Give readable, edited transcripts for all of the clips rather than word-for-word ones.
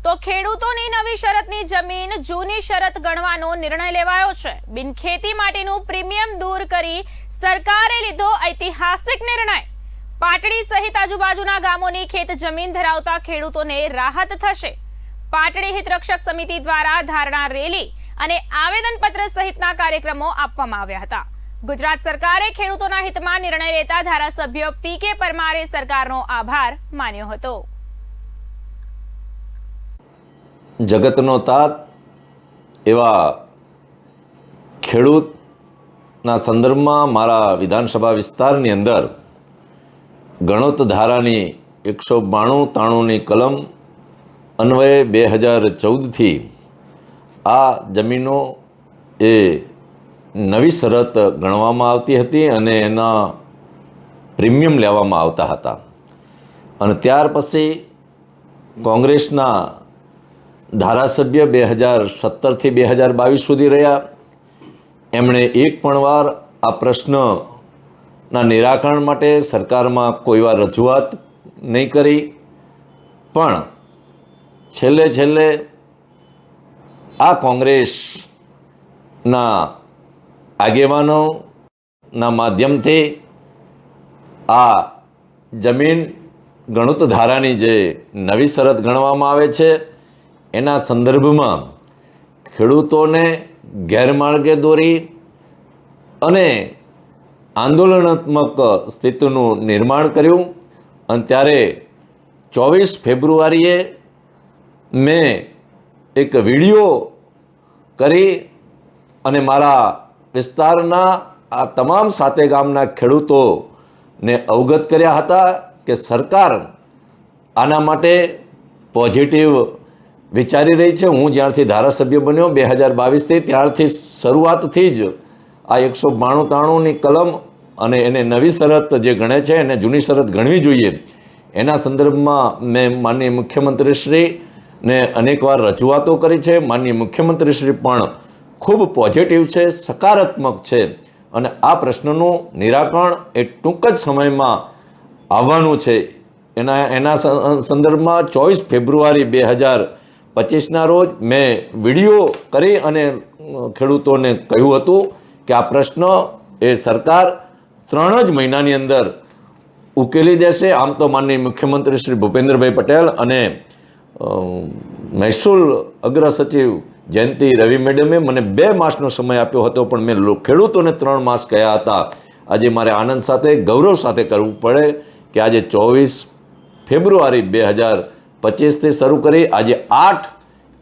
તો ખેડૂતોની નવી શરતની જમીન જૂની શરત ગણવાનો નિર્ણય લેવાયો છે। બિનખેતી માટેનું પ્રીમિયમ દૂર કરી સરકારે લીધો ઐતિહાસિક નિર્ણય। પાટડી સહિત આજુબાજુના ગામોની ખેત જમીન ધરાવતા ખેડૂતોને રાહત થશે। પાટડી હિતરક્ષક સમિતિ દ્વારા ધારણા રેલી અને આવેદનપત્ર સહિતના કાર્યક્રમો આપવામાં આવ્યા હતા। ગુજરાત સરકારે ખેડૂતોના હિતમાં નિર્ણય લેતા ધારાસભ્ય પી.કે. પરમારે સરકારનો આભાર માન્યો હતો। જગતનો તાત એવા ખેડૂતના સંદર્ભમાં મારા વિધાનસભા વિસ્તારની અંદર ગણોત ધારાની 192-93ની કલમ અન્વયે 2014થી આ જમીનો એ નવી શરત ગણવામાં આવતી હતી અને એના પ્રીમિયમ લેવામાં આવતા હતા। અને ત્યાર પછી કોંગ્રેસના ધારાસભ્ય 2017થી 2022 સુધી રહ્યા। એમણે એક પણ વાર આ પ્રશ્નના નિરાકરણ માટે સરકારમાં કોઈ વાર રજૂઆત નહીં કરી, પણ છેલ્લે આ કોંગ્રેસના આગેવાનોના માધ્યમથી આ જમીન ગણોત ધારાની જે નવી શરત ગણવામાં આવે છે એના સંદર્ભમાં ખેડૂતોને ગેરમાર્ગે દોરી અને આંદોલનાત્મક સ્થિતિનું નિર્માણ કર્યું। અને ત્યારે 24 ફેબ્રુઆરીએ મેં એક વિડીયો કરી અને મારા વિસ્તારના આ તમામ 7 ગામના ખેડૂતોને અવગત કર્યા હતા કે સરકાર આના માટે પોઝિટિવ વિચારી રહી છે। હું જ્યારથી ધારાસભ્ય બન્યો 2022થી ત્યારથી શરૂઆતથી જ આ 192-93ની કલમ અને એને નવી શરત જે ગણે છે એને જૂની શરત ગણવી જોઈએ એના સંદર્ભમાં મેં માનનીય મુખ્યમંત્રીશ્રીને અનેકવાર રજૂઆતો કરી છે। માનનીય મુખ્યમંત્રીશ્રી પણ ખૂબ પોઝિટિવ છે, સકારાત્મક છે અને આ પ્રશ્નનું નિરાકરણ એ ટૂંક જ સમયમાં આવવાનું છે। એના સંદર્ભમાં 24 ફેબ્રુઆરી 2025ના રોજ મેં વિડીયો કરી અને ખેડૂતોને કહ્યું હતું કે આ પ્રશ્ન એ સરકાર 3 જ મહિનાની અંદર ઉકેલી દેશે। આમ તો માનનીય મુખ્યમંત્રી શ્રી ભૂપેન્દ્રભાઈ પટેલ અને મહેસૂલ અગ્ર સચિવ જયંતિ રવિ મેડમે મને 2 માસનો સમય આપ્યો હતો, પણ મેં ખેડૂતોને 3 માસ કહ્યા હતા। આજે મારે આનંદ સાથે ગૌરવ સાથે કરવું પડે કે આજે 24 ફેબ્રુઆરી 2025થી શરૂ કરી આજે 8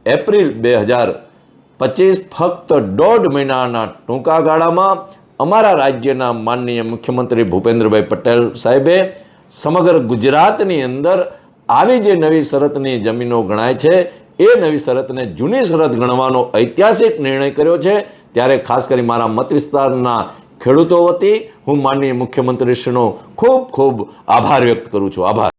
એપ્રિલ 2025 ફક્ત 1.5 મહિનાના ટૂંકા ગાળામાં અમારા રાજ્યના માનનીય મુખ્યમંત્રી ભૂપેન્દ્રભાઈ પટેલ સાહેબે સમગ્ર ગુજરાતની અંદર આવી જે નવી શરતની જમીનો ગણાય છે એ નવી શરતને જૂની શરત ગણવાનો ઐતિહાસિક નિર્ણય કર્યો છે। ત્યારે ખાસ કરી મારા મત વિસ્તારના ખેડૂતો વતી હું માનનીય મુખ્યમંત્રીશ્રીનો ખૂબ ખૂબ આભાર વ્યક્ત કરું છું। આભાર।